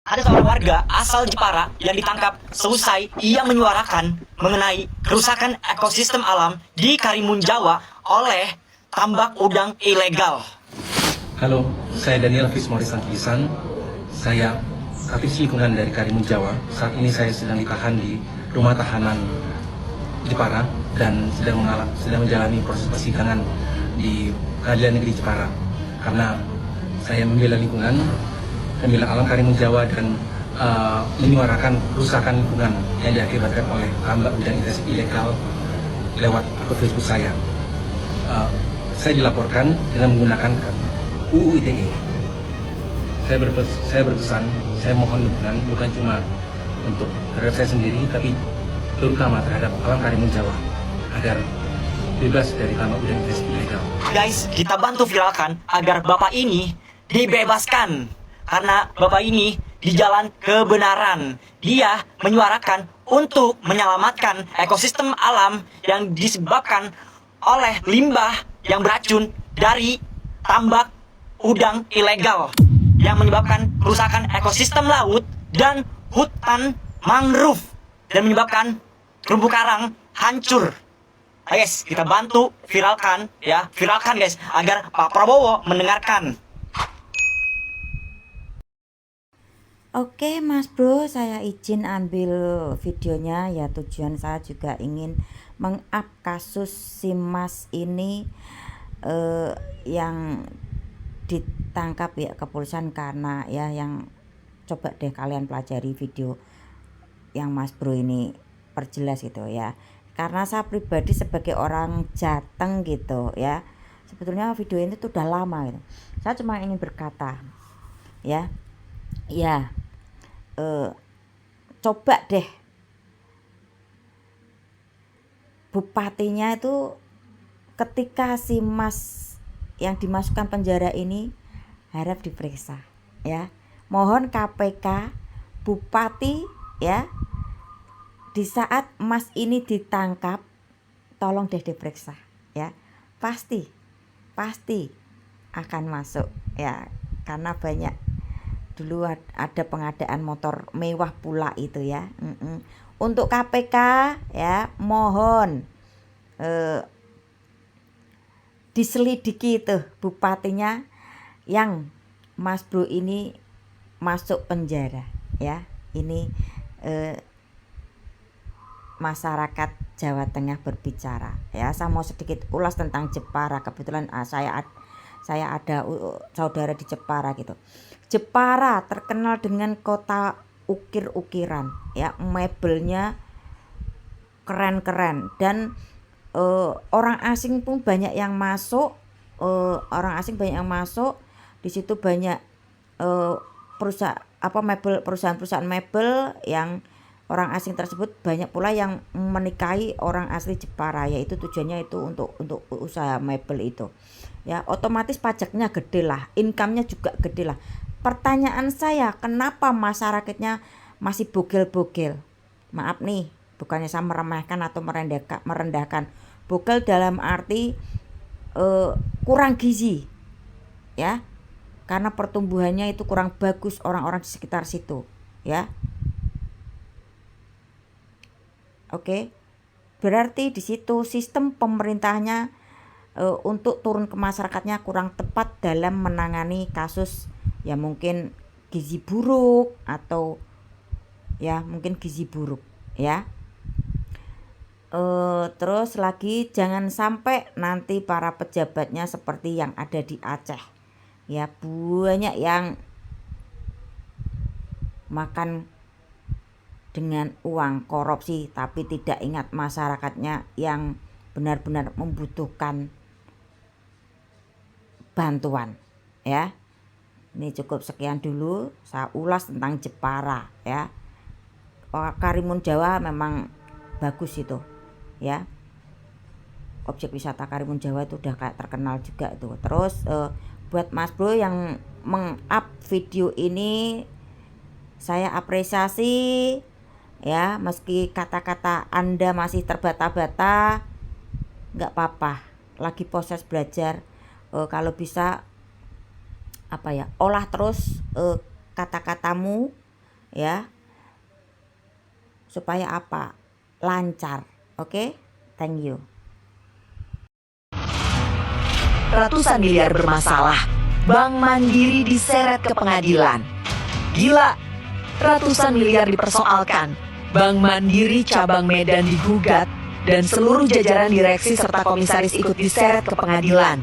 Ada seorang warga asal Jepara yang ditangkap seusai ia menyuarakan mengenai kerusakan ekosistem alam di Karimun Jawa oleh tambak udang ilegal. Halo, saya Daniel Fis Morisan Kisan. Saya aktivis lingkungan dari Karimun Jawa. Saat ini saya sedang ditahan di rumah tahanan Jepara dan sedang menjalani proses persidangan di Pengadilan Negeri Jepara. Karena saya membela lingkungan, membela alam Karimun Jawa dan menyuarakan kerusakan lingkungan yang diakibatkan oleh tambak udang ilegal lewat akun Facebook saya. Saya dilaporkan dengan menggunakan UU ITE. Saya berpesan, saya mohon dukungan bukan cuma untuk terhadap saya sendiri, tapi terutama terhadap alam Karimun Jawa agar bebas dari tambak udang ilegal. Guys, kita bantu viralkan agar bapak ini dibebaskan. Karena bapak ini di jalan kebenaran. Dia menyuarakan untuk menyelamatkan ekosistem alam yang disebabkan oleh limbah yang beracun dari tambak udang ilegal yang menyebabkan kerusakan ekosistem laut dan hutan mangrove dan menyebabkan terumbu karang hancur. Guys, kita bantu viralkan ya, viralkan guys agar Pak Prabowo mendengarkan. Oke Mas Bro, saya izin ambil videonya ya. Tujuan saya juga ingin meng-up kasus si Mas ini yang ditangkap ya kepolisian karena ya yang coba deh kalian pelajari video yang Mas Bro ini perjelas gitu ya. Karena saya pribadi sebagai orang Jateng gitu ya, sebetulnya video ini tuh udah lama gitu. Saya cuma ingin berkata ya, coba deh bupatinya itu ketika si Mas yang dimasukkan penjara ini harap diperiksa ya. Mohon KPK bupati ya, di saat Mas ini ditangkap tolong deh diperiksa ya. Pasti akan masuk ya, karena banyak dulu ada pengadaan motor mewah pula itu ya. Untuk KPK ya, mohon diselidiki itu bupatinya yang Mas Bro ini masuk penjara ya. Ini masyarakat Jawa Tengah berbicara ya. Saya mau sedikit ulas tentang Jepara. Kebetulan saya ada saudara di Jepara gitu. Jepara terkenal dengan kota ukir-ukiran ya, mebelnya keren-keren dan orang asing pun banyak yang masuk. Di situ banyak perusahaan-perusahaan mebel yang orang asing tersebut banyak pula yang menikahi orang asli Jepara, yaitu tujuannya itu untuk usaha mebel itu ya. Otomatis pajaknya gede lah, income-nya juga gede lah. Pertanyaan saya, kenapa masyarakatnya masih bogel-bogel? Maaf nih, bukannya saya meremehkan atau merendahkan. Bogel dalam arti kurang gizi ya, karena pertumbuhannya itu kurang bagus orang-orang di sekitar situ ya. Oke, berarti di situ sistem pemerintahnya untuk turun ke masyarakatnya kurang tepat dalam menangani kasus ya, mungkin gizi buruk atau ya mungkin gizi buruk ya. Terus lagi jangan sampai nanti para pejabatnya seperti yang ada di Aceh ya, banyak yang makan dengan uang korupsi tapi tidak ingat masyarakatnya yang benar-benar membutuhkan bantuan ya. Ini cukup sekian dulu saya ulas tentang Jepara ya. Karimun Jawa memang bagus itu ya, objek wisata Karimun Jawa itu udah kayak terkenal juga itu. Terus buat Mas Bro yang meng-up video ini saya apresiasi ya, meski kata-kata Anda masih terbata-bata nggak apa-apa, lagi proses belajar. Kalau bisa olah terus kata-katamu ya, supaya apa? Lancar. Oke? Thank you. Ratusan miliar bermasalah, Bank Mandiri diseret ke pengadilan. Gila, ratusan miliar dipersoalkan, Bank Mandiri cabang Medan digugat, dan seluruh jajaran direksi serta komisaris ikut diseret ke pengadilan.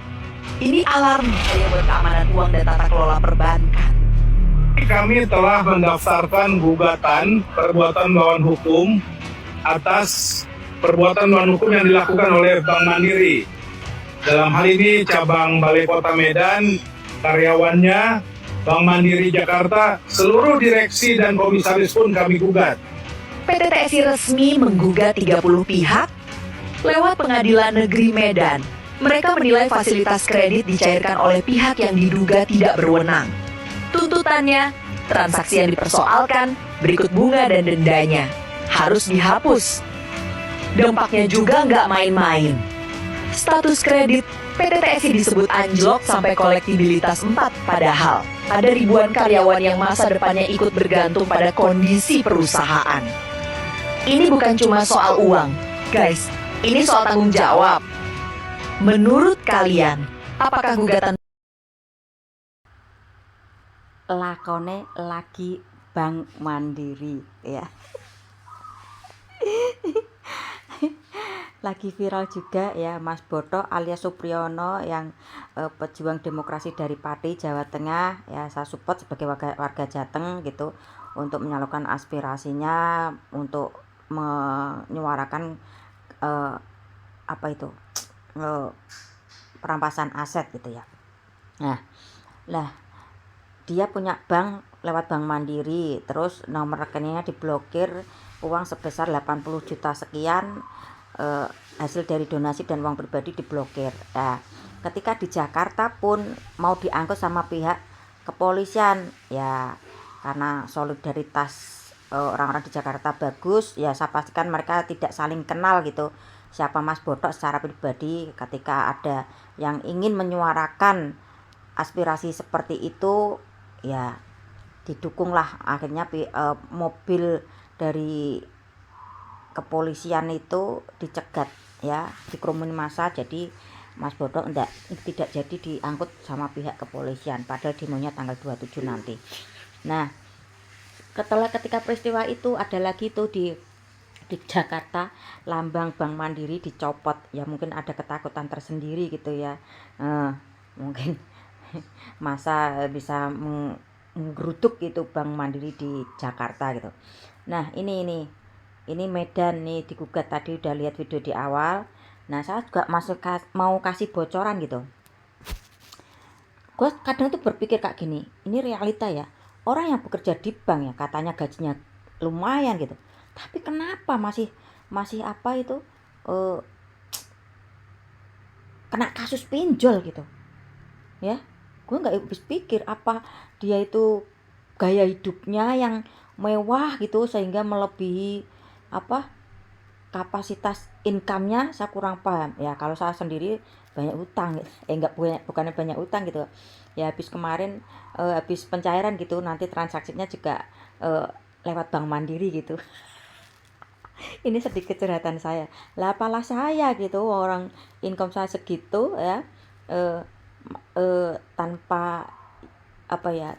Ini alarm bahaya buat keamanan uang dan tata kelola perbankan. Kami telah mendaftarkan gugatan perbuatan melawan hukum atas perbuatan melawan hukum yang dilakukan oleh Bank Mandiri. Dalam hal ini cabang Balai Kota Medan, karyawannya, Bank Mandiri Jakarta, seluruh direksi dan komisaris pun kami gugat. PT TSI resmi menggugat 30 pihak lewat Pengadilan Negeri Medan. Mereka menilai fasilitas kredit dicairkan oleh pihak yang diduga tidak berwenang. Tuntutannya, transaksi yang dipersoalkan, berikut bunga dan dendanya, harus dihapus. Dampaknya juga nggak main-main. Status kredit PT TSI disebut anjlok sampai kolektibilitas 4, padahal ada ribuan karyawan yang masa depannya ikut bergantung pada kondisi perusahaan. Ini bukan cuma soal uang, guys, ini soal tanggung jawab. Menurut kalian, apakah gugatan Lakone lagi Bank Mandiri ya. Lagi viral juga ya Mas Boto alias Supriyono yang pejuang demokrasi dari Pati Jawa Tengah ya, saya support sebagai warga Jateng gitu untuk menyalurkan aspirasinya untuk menyuarakan apa itu perampasan aset gitu ya. Nah, dia punya bank lewat Bank Mandiri, terus nomor rekeningnya diblokir, uang sebesar 80 juta sekian hasil dari donasi dan uang pribadi diblokir. Nah, ketika di Jakarta pun mau diangkut sama pihak kepolisian ya, karena solidaritas orang-orang di Jakarta bagus ya, saya pastikan mereka tidak saling kenal gitu siapa Mas Boto secara pribadi. Ketika ada yang ingin menyuarakan aspirasi seperti itu ya, didukunglah akhirnya mobil dari kepolisian itu dicegat ya, dikerumuni massa. Jadi Mas Boto tidak jadi diangkut sama pihak kepolisian, padahal demonya tanggal 27 nanti. Nah, ketika peristiwa itu ada lagi tuh di Jakarta, lambang Bank Mandiri dicopot ya, mungkin ada ketakutan tersendiri gitu ya, mungkin masa bisa menggeruduk gitu Bank Mandiri di Jakarta gitu. Nah, ini Medan nih digugat, tadi udah lihat video di awal. Nah, saya juga mau kasih bocoran gitu. Gue kadang tuh berpikir kayak gini, ini realita ya, orang yang bekerja di bank ya katanya gajinya lumayan gitu, tapi kenapa masih apa itu kena kasus pinjol gitu ya. Gue nggak habis pikir apa dia itu gaya hidupnya yang mewah gitu sehingga melebihi apa kapasitas income-nya. Saya kurang paham ya. Kalau saya sendiri banyak utang, bukannya banyak utang gitu ya, habis kemarin habis pencairan gitu, nanti transaksinya juga lewat Bank Mandiri gitu. Ini sedikit curhatan saya lah, apalah saya gitu, orang income saya segitu ya, tanpa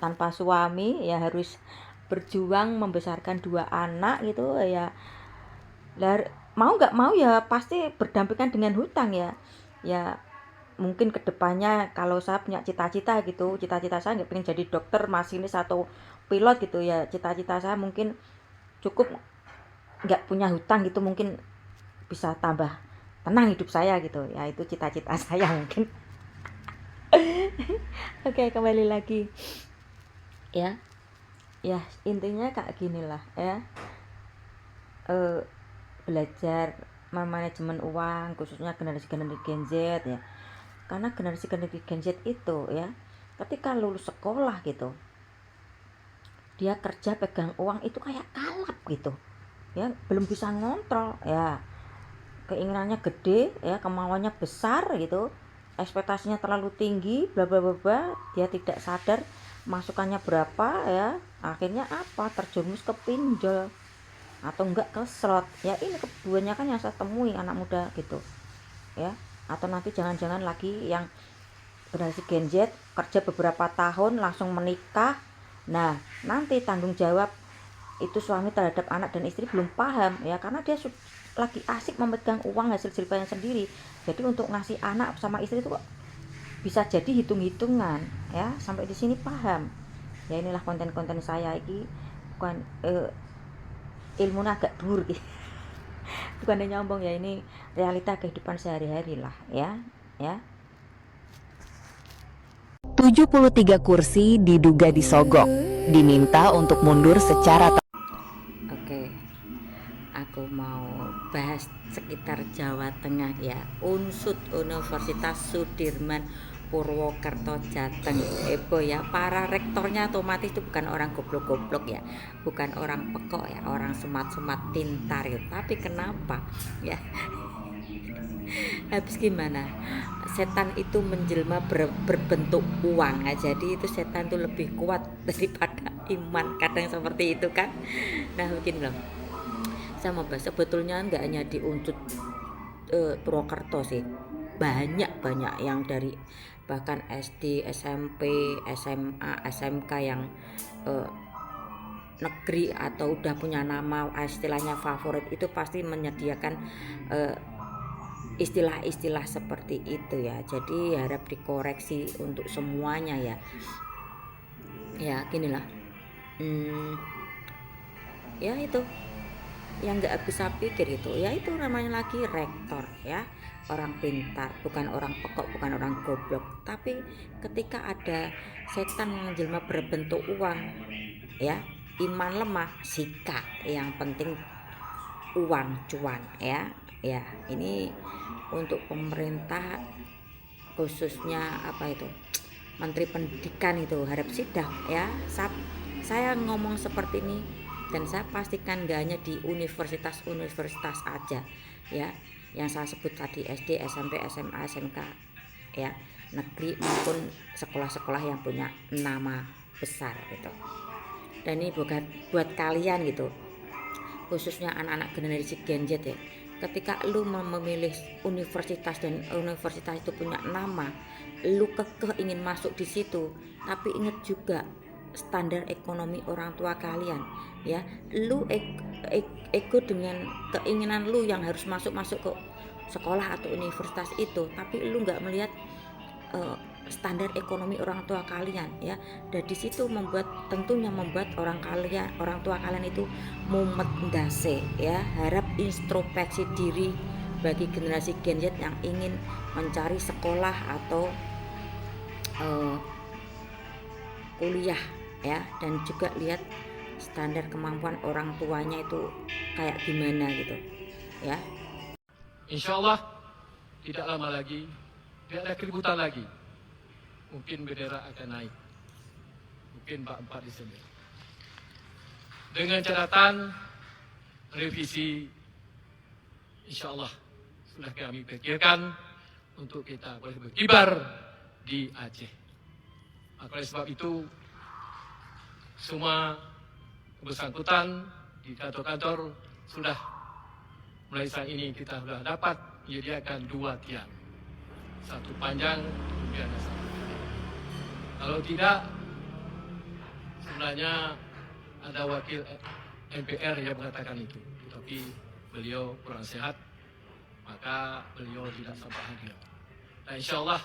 tanpa suami ya, harus berjuang membesarkan 2 anak gitu ya. Mau nggak mau ya pasti berdampingan dengan hutang ya. Mungkin kedepannya kalau saya punya cita-cita gitu, cita-cita saya nggak pengen jadi dokter, masinis atau pilot gitu ya, cita-cita saya mungkin cukup nggak punya hutang gitu, mungkin bisa tambah tenang hidup saya gitu ya, itu cita-cita saya mungkin. Oke, kembali lagi ya intinya kayak gini lah ya, belajar manajemen uang khususnya generasi Gen Z ya, karena generasi Gen Z itu ya ketika lulus sekolah gitu, dia kerja pegang uang itu kayak kalap gitu ya, belum bisa ngontrol ya, keinginannya gede ya, kemauannya besar gitu, ekspektasinya terlalu tinggi, bla bla bla bla, dia tidak sadar masukannya berapa ya, akhirnya apa, terjerumus ke pinjol atau enggak ke slot. Ya ini kebanyakan yang saya temui anak muda gitu ya. Atau nanti jangan-jangan lagi yang generasi Gen Z kerja beberapa tahun langsung menikah. Nah nanti tanggung jawab itu suami terhadap anak dan istri belum paham ya, karena dia lagi asik memegang uang hasil jeripayanya sendiri. Jadi untuk ngasih anak sama istri itu kok bisa jadi hitung-hitungan ya. Sampai di sini paham ya. Inilah konten-konten saya ini, bukan ilmunya agak dur gitu. Bukan nyombong ya, ini realita kehidupan sehari-hari lah ya. 73 kursi diduga disogok, diminta untuk mundur secara Oke, aku mau bahas sekitar Jawa Tengah ya. UNSUD, Universitas Sudirman Purwokerto Jateng. Ya, para rektornya otomatis itu bukan orang goblok-goblok ya, bukan orang pekok ya, orang semat-semat pintar ya. Tapi kenapa ya? Habis gimana? Setan itu menjelma berbentuk uang. Nah, jadi itu setan itu lebih kuat daripada iman, kadang seperti itu kan. Nah begini loh, saya mau bahas sebetulnya nggak hanya di UNSUD Purwokerto sih, banyak yang dari bahkan SD, SMP, SMA, SMK yang negeri atau udah punya nama istilahnya favorit itu pasti menyediakan istilah-istilah seperti itu ya. Jadi harap dikoreksi untuk semuanya ya. Ya ginilah, ya itu yang nggak bisa pikir itu ya, itu namanya lagi rektor ya, orang pintar, bukan orang pekok, bukan orang goblok. Tapi ketika ada setan yang menjelma berbentuk uang ya, iman lemah, sikat, yang penting uang, cuan ya. Ya ini untuk pemerintah, khususnya apa itu, Menteri Pendidikan itu harap sidak ya. Saya ngomong seperti ini dan saya pastikan gak hanya di universitas aja ya, yang saya sebut tadi, SD, SMP, SMA, SMK ya, negeri maupun sekolah-sekolah yang punya nama besar gitu. Dan ini buat kalian gitu, khususnya anak-anak generasi Gen Z ya. Ketika lu memilih universitas dan universitas itu punya nama, lu kekeh ingin masuk di situ, tapi ingat juga standar ekonomi orang tua kalian ya. Lu ego dengan keinginan lu yang harus masuk ke sekolah atau universitas itu, tapi lu nggak melihat standar ekonomi orang tua kalian ya. Dan di situ tentunya membuat orang tua kalian itu mumet ndase ya. Harap introspeksi diri bagi generasi Gen Z yang ingin mencari sekolah atau kuliah ya, dan juga lihat standar kemampuan orang tuanya itu kayak gimana gitu ya. Insya Allah tidak lama lagi, tidak ada keributan lagi. Mungkin bendera akan naik, mungkin bak 4 Desember. Dengan catatan revisi, insya Allah sudah kami pikirkan untuk kita boleh berkibar di Aceh. Maka oleh sebab itu, semua bersangkutan di kantor-kantor sudah mulai saat ini kita sudah dapat menyediakan 2 tiang, satu panjang kemudian satu. Kalau tidak, sebenarnya ada wakil MPR yang mengatakan itu, tapi beliau kurang sehat, maka beliau tidak sempat hadir. Nah, insya Allah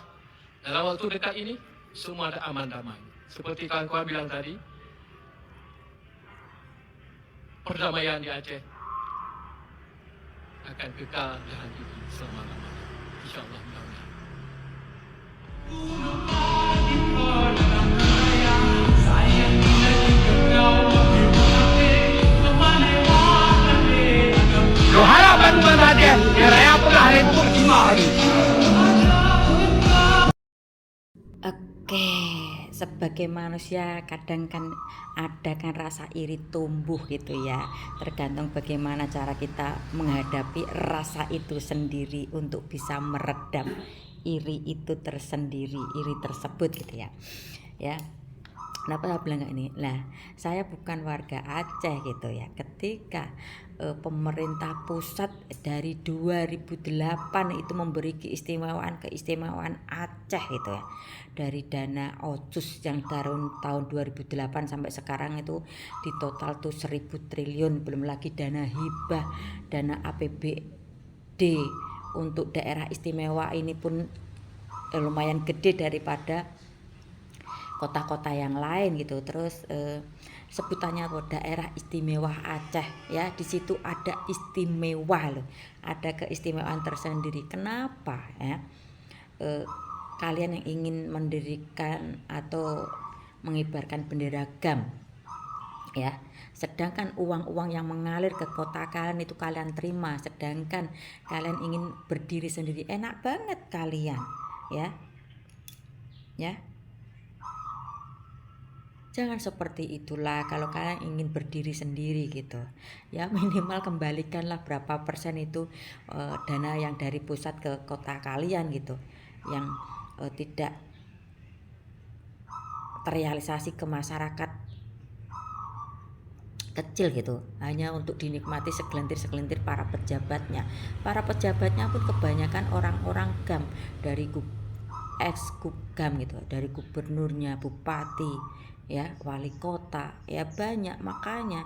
dalam waktu dekat ini semua ada aman damai. Seperti kawan-kawan bilang tadi, perdamaian di Aceh akan kekal dan hidup selama-lamanya. Insya Allah. Harapan Aceh, raya pengahin Oke, sebagai manusia kadang kan ada kan rasa iri tumbuh gitu ya. Tergantung bagaimana cara kita menghadapi rasa itu sendiri untuk bisa meredam iri itu tersendiri, iri tersebut gitu ya. Ya. Kenapa saya bilang kayak ini? Lah, saya bukan warga Aceh gitu ya. Ketika pemerintah pusat dari 2008 itu memberi keistimewaan Aceh gitu ya. Dari dana otsus yang tahun 2008 sampai sekarang itu di total tuh 1.000 triliun, belum lagi dana hibah, dana APBD untuk daerah istimewa ini pun lumayan gede daripada kota-kota yang lain gitu. Terus sebutannya daerah istimewa Aceh ya, di situ ada istimewa loh, ada keistimewaan tersendiri. Kenapa ya kalian yang ingin mendirikan atau mengibarkan bendera GAM ya, sedangkan uang-uang yang mengalir ke kota kalian itu kalian terima, sedangkan kalian ingin berdiri sendiri, enak banget kalian ya. Jangan seperti itulah kalau kalian ingin berdiri sendiri gitu ya. Minimal kembalikanlah berapa persen itu dana yang dari pusat ke kota kalian gitu, yang tidak terrealisasi ke masyarakat kecil gitu, hanya untuk dinikmati segelintir para pejabatnya. Para pejabatnya pun kebanyakan orang-orang GAM, dari ex-GAM gitu, dari gubernurnya, bupati ya, wali kota ya, banyak. Makanya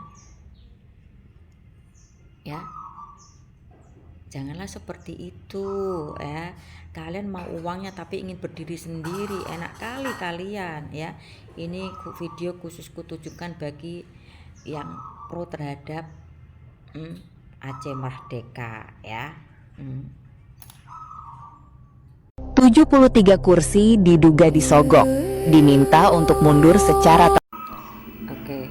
ya, janganlah seperti itu ya. Kalian mau uangnya tapi ingin berdiri sendiri, enak kali kalian ya. Ini video khusus kutujukan bagi yang pro terhadap Aceh Merdeka ya. 73 kursi diduga disogok, diminta untuk mundur secara Oke,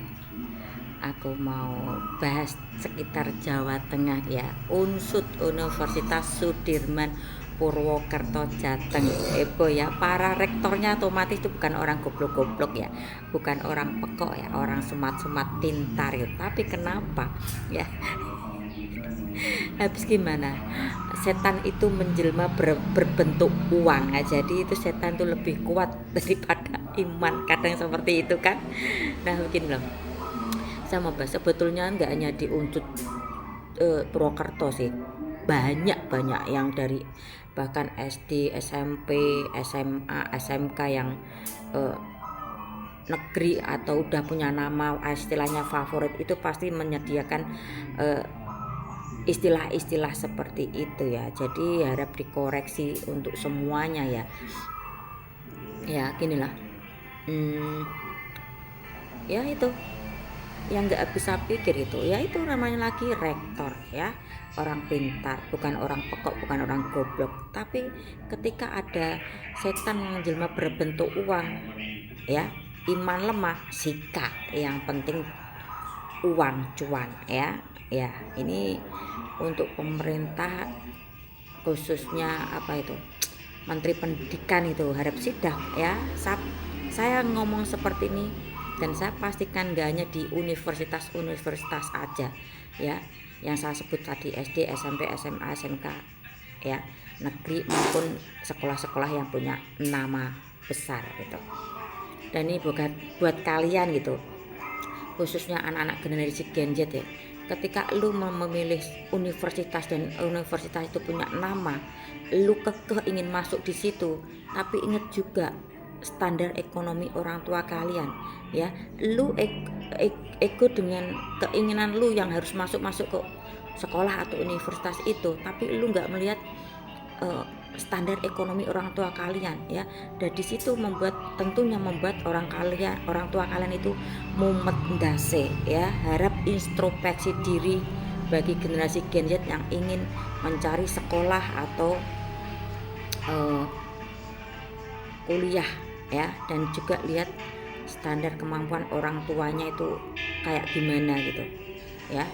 aku mau bahas sekitar Jawa Tengah ya. UNSUD, Universitas Sudirman Purwokerto Jateng, heboh ya. Para rektornya otomatis itu bukan orang goblok-goblok ya, bukan orang pekok ya, orang semat-semat pintar ya. Tapi kenapa ya, habis gimana, setan itu menjelma berbentuk uang nah, jadi itu setan itu lebih kuat daripada iman, kadang seperti itu kan. Nah begini loh, saya mau bahas, sebetulnya nggak hanya di UNSUD Purwokerto sih, banyak yang dari bahkan SD, SMP, SMA, SMK yang negeri atau udah punya nama istilahnya favorit itu pasti menyediakan istilah-istilah seperti itu ya. Jadi harap dikoreksi untuk semuanya ya. Ya ginilah, ya itu yang nggak bisa pikir itu ya, itu namanya lagi rektor ya, orang pintar, bukan orang pekok, bukan orang goblok. Tapi ketika ada setan yang menjelma berbentuk uang ya, iman lemah, sikat, yang penting uang, cuan ya. Ya ini untuk pemerintah, khususnya apa itu, Menteri Pendidikan itu harap sidak ya. Saya ngomong seperti ini dan saya pastikan gak hanya di universitas aja ya, yang saya sebut tadi, SD, SMP, SMA, SMK ya, negeri maupun sekolah-sekolah yang punya nama besar gitu. Dan ini buat kalian gitu, khususnya anak-anak generasi Gen Z ya. Ketika lu memilih universitas dan universitas itu punya nama, lu kekeh ingin masuk di situ, tapi ingat juga standar ekonomi orang tua kalian ya. Lu ego dengan keinginan lu yang harus masuk ke sekolah atau universitas itu, tapi lu nggak melihat standar ekonomi orang tua kalian ya. Dan di situ tentunya membuat orang tua kalian itu mumet ndase ya. Harap introspeksi diri bagi generasi Gen Z yang ingin mencari sekolah atau kuliah ya, dan juga lihat standar kemampuan orang tuanya itu kayak gimana gitu ya.